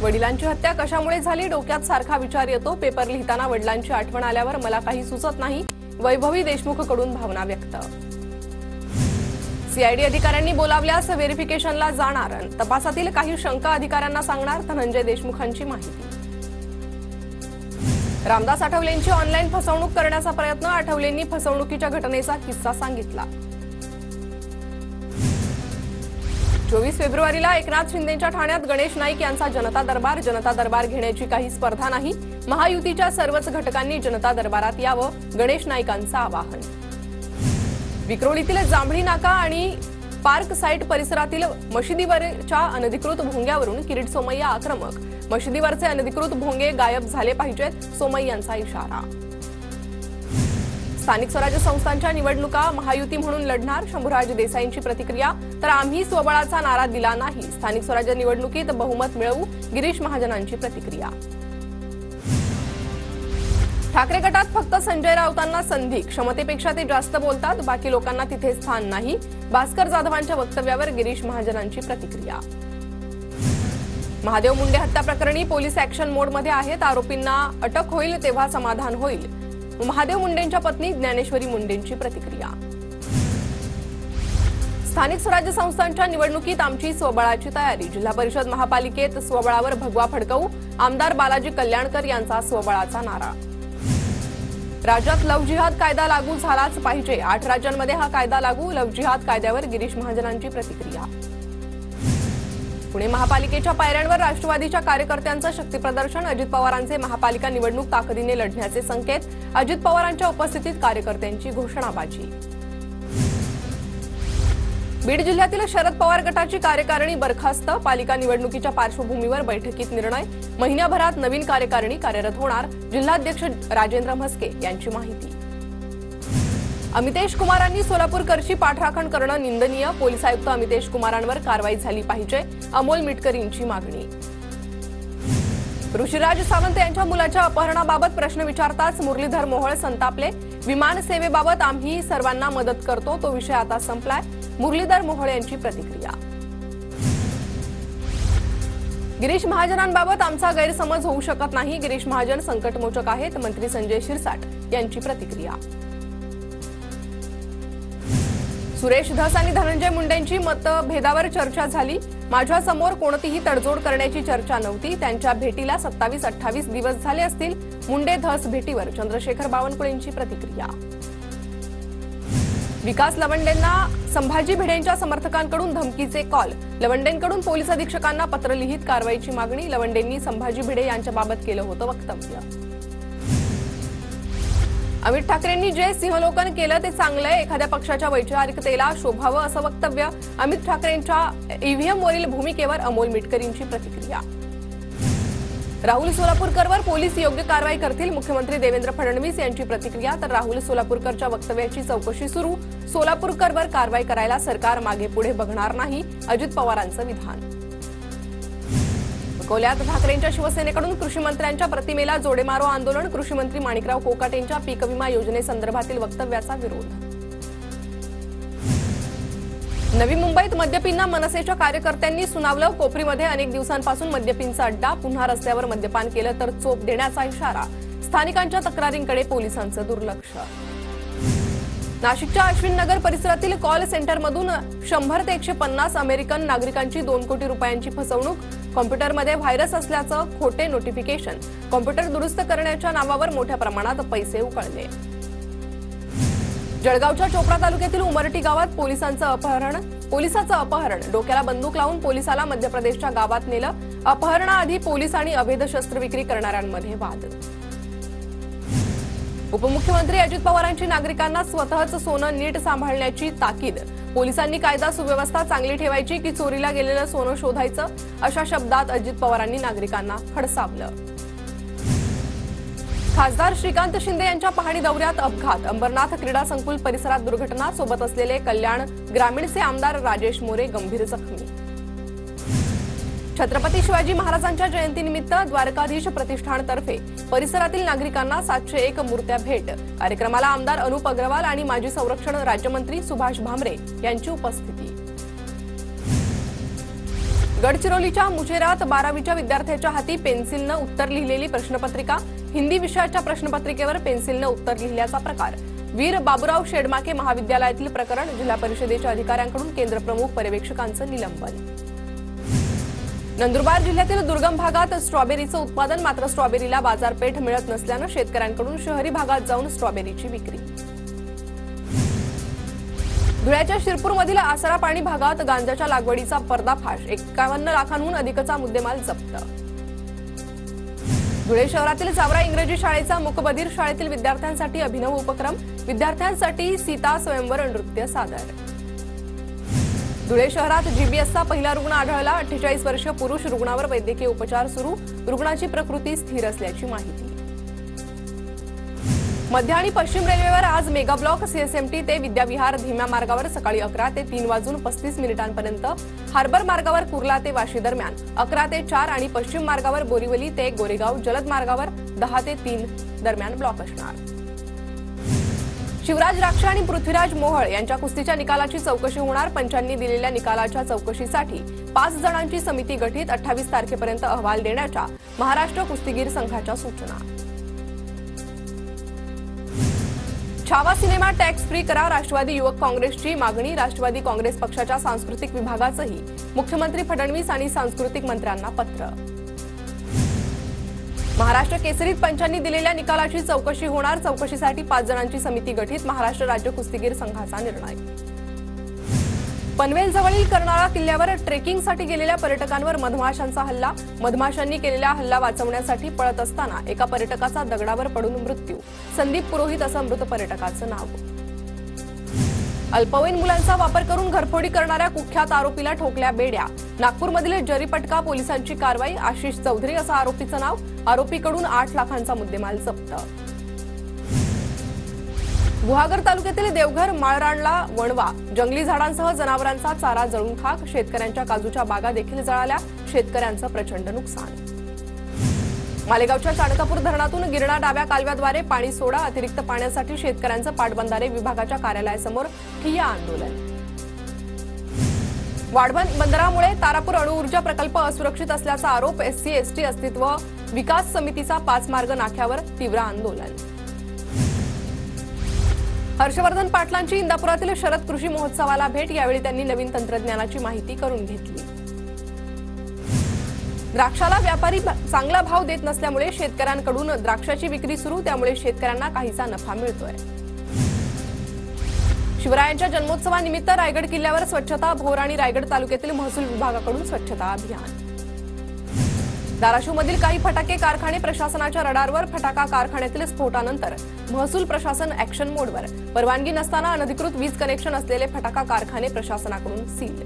वडिलांची हत्या कशामुळे झाली डोक्यात सारखा विचार येतो। पेपर लिहिताना वडिलांची आठवण आल्यावर मला काही सुचत नाही। वैभवी देशमुखकडून भावना व्यक्त। सीआयडी अधिकाऱ्यांनी बोलावल्यास व्हेरिफिकेशनला जाणार। तपासातील काही शंका अधिकाऱ्यांना सांगणार। धनंजय देशमुखांची माहिती। रामदास आठवलेंची ऑनलाईन फसवणूक करण्याचा प्रयत्न। आठवलेंनी फसवणुकीच्या घटनेचा किस्सा सांगितला। 24 फेब्रुवारीला एकनाथ शिंदेंच्या ठाण्यात गणेश नाईक यांचा जनता दरबार। जनता दरबार घेण्याची काही स्पर्धा नाही। महायुतीच्या सर्वच घटकांनी जनता दरबारात यावं, गणेश नाईकांचं आवाहन। विक्रोळीतील जांभळी नाका आणि पार्क साइट परिसरातील मशिदीवरच्या अनधिकृत भोंग्यावरून किरीट सोमय्या आक्रमक। मशिदीवरचे अनधिकृत भोंगे गायब झाले पाहिजेत, सोमय्यांचा इशारा। स्थानिक स्वराज्य संस्थांच्या निवडणुका महायुती म्हणून लढणार। शंभूराज देसाईंची प्रतिक्रिया। तर आम्ही स्वबळाचा नारा दिला नाही। स्थानिक स्वराज्य निवडणुकीत बहुमत मिळवू, गिरीश महाजनांची प्रतिक्रिया। ठाकरे गटात फक्त संजय राऊतांना संधी। क्षमतेपेक्षा ते जास्त बोलतात, बाकी लोकांना तिथे स्थान नाही। भास्कर जाधवांच्या वक्तव्यावर गिरीश महाजनांची प्रतिक्रिया। महादेव मुंडे हत्या प्रकरणी पोलीस ऍक्शन मोडमध्ये आहेत। आरोपींना अटक होईल तेव्हा समाधान होईल। महादेव मुंडेंच्या पत्नी ज्ञानेश्वरी मुंडेंची प्रतिक्रिया। स्थानिक स्वराज्य संस्थांच्या निवडणुकीत आमची स्वबळाची तयारी। जिल्हा परिषद महापालिकेत स्वबळावर भगवा फडकवू, आमदार बालाजी कल्याणकर यांचा स्वबळाचा नारा। राज्यात लव्ह जिहाद कायदा लागू झालाच पाहिजे। 8 राज्यांमध्ये हा कायदा लागू। लव्ह जिहाद कायद्यावर गिरीश महाजनांची प्रतिक्रिया। पुणे महापालिकेच्या पायऱ्यांवर राष्ट्रवादीच्या कार्यकर्त्यांचं शक्तीप्रदर्शन। अजित पवारांचे महापालिका निवडणूक ताकदीने लढण्याचे संकेत। अजित पवारांच्या उपस्थितीत कार्यकर्त्यांची घोषणाबाजी। बीड जिल्ह्यातील शरद पवार गटाची कार्यकारिणी बरखास्त। पालिका निवडणुकीच्या पार्श्वभूमीवर बैठकीत निर्णय। महिन्याभरात नवीन कार्यकारिणी कार्यरत होणार। जिल्हाध्यक्ष राजेंद्र म्हस्के यांची माहिती। अमितेश कुमारांनी सोलापूरकरची पाठराखण करणं निंदनीय। पोलीस आयुक्त अमितेश कुमारांवर कारवाई झाली पाहिजे, अमोल मिटकरींची मागणी। ऋषिराज सावंत यांच्या मुलाच्या अपहरणाबाबत प्रश्न विचारताच मुरलीधर मोहोळ संतापले। विमान सेवेबाबत आम्ही सर्वांना मदत करतो, तो विषय आता संपलाय। मुरलीधर मोहोळ यांची प्रतिक्रिया। गिरीश महाजनांबाबत आमचा गैरसमज होऊ शकत नाही। गिरीश महाजन संकटमोचक आहेत। मंत्री संजय शिरसाट यांची प्रतिक्रिया। सुरेश धस आणि धनंजय मुंडेंची मतभेदावर चर्चा झाली। माझ्या समोर कोणतीही तडजोड करण्याची चर्चा नव्हती। त्यांच्या भेटीला 27-28 दिवस झाले असतील। मुंडे धस भेटीवर चंद्रशेखर बावनकुळेंची प्रतिक्रिया। विकास लवंडेंना संभाजी भिडेंच्या समर्थकांकडून धमकीचे कॉल। लवंडेंकडून पोलीस अधीक्षकांना पत्र लिहित कारवाईची मागणी। लवंडेंनी संभाजी भिडे यांच्याबाबत केलं होतं वक्तव्य। अमित ठाकरेंनी जे सिंहलोकन केलं ते चांगलंय। एखाद्या पक्षाच्या वैचारिकतेला शोभावं असं वक्तव्य। अमित ठाकरेंच्या ईव्हीएमवरील भूमिकेवर अमोल मिटकरींची प्रतिक्रिया। राहुल सोलापूरकरवर पोलीस योग्य कारवाई करतील, मुख्यमंत्री देवेंद्र फडणवीस यांची प्रतिक्रिया। तर राहुल सोलापूरकरच्या वक्तव्याची चौकशी सुरू। सोलापूरकरवर कारवाई करायला सरकार मागे पुढे बघणार नाही, अजित पवारांचं विधान। अकोल्यात ठाकरेंच्या शिवसेनेकडून कृषी मंत्र्यांच्या प्रतिमेला जोडेमारो आंदोलन। कृषी मंत्री माणिकराव कोकाटेंच्या पीक विमा योजनेसंदर्भातील वक्तव्याचा विरोध। नवी मुंबईत मद्यपींना मनसेच्या कार्यकर्त्यांनी सुनावलं। कोपरीमध्ये अनेक दिवसांपासून मद्यपींचा अड्डा। पुन्हा रस्त्यावर मद्यपान केलं तर चोप देण्याचा इशारा। स्थानिकांच्या तक्रारींकडे पोलिसांचं दुर्लक्ष। नाशिकच्या अश्विननगर परिसरातील कॉल सेंटरमधून 100 ते 150 अमेरिकन नागरिकांची 2 कोटी रुपयांची फसवणूक। कॉम्प्युटरमध्ये व्हायरस असल्याचं खोटे नोटिफिकेशन। कॉम्प्युटर दुरुस्त करण्याच्या नावावर मोठ्या प्रमाणात पैसे उकळले। जळगावच्या चोपडा तालुक्यातील उमरटी गावात पोलिसाचं अपहरण। डोक्याला बंदूक लावून पोलिसाला मध्य प्रदेशच्या गावात नेलं। अपहरणाआधी पोलीस आणि अवैध शस्त्र विक्री करणाऱ्यांमध्ये वाद। उपमुख्यमंत्री अजित पवारांची नागरिकांना स्वतःचं सोनं नीट सांभाळण्याची ताकीद। पोलिसांनी कायदा सुव्यवस्था चांगली ठेवायची की चोरीला गेलेलं सोनं शोधायचं, अशा शब्दात अजित पवारांनी नागरिकांना खडसावलं। खासदार श्रीकांत शिंदे यांच्या पाहणी दौऱ्यात अपघात। अंबरनाथ क्रीडा संकुल परिसरात दुर्घटना। सोबत असलेले कल्याण ग्रामीणचे आमदार राजेश मोरे गंभीर जखमी। छत्रपती शिवाजी महाराजांच्या जयंतीनिमित्त द्वारकाधीश प्रतिष्ठानतर्फे परिसरातील नागरिकांना 701 मूर्त्या भेट। कार्यक्रमाला आमदार अनुप अग्रवाल आणि माजी संरक्षण राज्यमंत्री सुभाष भामरे यांची उपस्थिती। गडचिरोलीच्या मुजेरात 12वीच्या विद्यार्थ्याच्या हाती पेन्सिलनं उत्तर लिहिलेली प्रश्नपत्रिका, हिंदी विषयाच्या प्रश्नपत्रिकेवर पेन्सिलनं उत्तर लिहिल्याचा प्रकार, वीर बाबूराव शेडमाके महाविद्यालयातील प्रकरण, जिल्हा परिषदेच्या अधिकाऱ्यांकडून केंद्रप्रमुख पर्यवेक्षकांचं निलंबन. नंदुरबार जिल्ह्यातील दुर्गम भागात स्ट्रॉबेरीचं उत्पादन, मात्र स्ट्रॉबेरीला बाजारपेठ मिळत नसल्यानं शेतकऱ्यांकडून शहरी भागात जाऊन स्ट्रॉबेरीची विक्री. धुळ्याच्या शिरपूरमधील आसरा पाणी भागात गांजाच्या लागवडीचा पर्दाफाश, 51 लाखांहून अधिकचा मुद्देमाल जप्त. धुळे शहरातील जावरा इंग्रजी शाळेचा मूकबधीर शाळेतील विद्यार्थ्यांसाठी अभिनव उपक्रम, विद्यार्थ्यांसाठी सीता स्वयंवर नृत्य सादर. धुळे शहरात जीबीएसचा पहिला रुग्ण आढळला, 48 वर्षीय पुरुष, रुग्णावर वैद्यकीय उपचार सुरू, रुग्णाची प्रकृती स्थिर असल्याची माहिती. मध्य आणि पश्चिम रेल्वेवर आज मेगा ब्लॉक, सीएसएमटी ते विद्याविहार धीम्या मार्गावर सकाळी 11 ते 3 वाजून 35 मिनिटांपर्यंत, हार्बर मार्गावर कुर्ला ते वाशी दरम्यान 11 ते 4 आणि पश्चिम मार्गावर बोरिवली ते गोरेगाव जलद मार्गावर 10 ते 3 दरम्यान ब्लॉक असणार. शिवराज राक्षे आणि पृथ्वीराज मोहोळ यांच्या कुस्तीच्या निकालाची चौकशी होणार, पंचांनी दिलेल्या निकालाच्या चौकशीसाठी 5 जणांची समिती गठीत, 28 तारखेपर्यंत अहवाल देण्याच्या महाराष्ट्र कुस्तीगीर संघाच्या सूचना. छावा सिनेमा टॅक्स फ्री करा, राष्ट्रवादी युवक काँग्रेसची मागणी, राष्ट्रवादी काँग्रेस पक्षाच्या सांस्कृतिक विभागाचंही मुख्यमंत्री फडणवीस आणि सांस्कृतिक मंत्र्यांना पत्र. महाराष्ट्र केसरीत पंचांनी दिलेल्या निकालाची चौकशी होणार, चौकशीसाठी 5 जणांची समिती गठीत, महाराष्ट्र राज्य कुस्तीगीर संघाचा निर्णय. पनवेल जवळील कर्नाळा किल्ल्यावर ट्रेकिंगसाठी गेलेल्या पर्यटकांवर मधमाशांचा हल्ला, मधमाशांनी केलेला हल्ला वाचवण्यासाठी पळत असताना एका पर्यटकाचा दगडावर पडून मृत्यू, संदीप पुरोहित असं मृत पर्यटकाचं नाव. अल्पवयीन मुलांचा वापर करून घरफोडी करणाऱ्या कुख्यात आरोपीला ठोकल्या बेड्या, नागपूरमधील जरीपटका पोलिसांची कारवाई, आशिष चौधरी असं आरोपीचं नाव, आरोपीकडून 8 लाखांचा मुद्देमाल जप्त. गुहागर तालुक्यातील देवघर माळराणला वणवा, जंगली झाडांसह जनावरांचा चारा जळून खाक, शेतकऱ्यांच्या काजूच्या बागा देखील जळाल्या, शेतकऱ्यांचं प्रचंड नुकसान. मालेगावच्या चाणकापूर धरणातून गिरणा डाव्या कालव्याद्वारे पाणी सोडा, अतिरिक्त पाण्यासाठी शेतकऱ्यांचं पाटबंधारे विभागाच्या कार्यालयासमोर ठिय्या आंदोलन. वाढवण बंदरामुळे तारापूर अणुऊर्जा प्रकल्प असुरक्षित असल्याचा आरोप, एससी एसटी अस्तित्व विकास समितीचा 5 मार्ग नाक्यावर तीव्र आंदोलन. हर्षवर्धन पाटलांची इंदापुरातील शरद कृषी महोत्सवाला भेट, यावेळी त्यांनी नवीन तंत्रज्ञानाची माहिती करून घेतली. द्राक्षाला व्यापारी चांगला भाव देत नसल्यामुळे शेतकऱ्यांकडून द्राक्षाची विक्री सुरू, त्यामुळे शेतकऱ्यांना काहीसा नफा मिळतोय. शिवरायांच्या जन्मोत्सवानिमित्त रायगड किल्ल्यावर स्वच्छता, भोर आणि रायगड तालुक्यातील महसूल विभागाकडून स्वच्छता अभियान. धाराशिवमधील काही फटाके कारखाने प्रशासनाच्या रडारवर, फटाका कारखान्यातील स्फोटानंतर महसूल प्रशासन ॲक्शन मोडवर, परवानगी नसताना अनधिकृत वीज कनेक्शन असलेले फटाका कारखाने प्रशासनाकडून सील.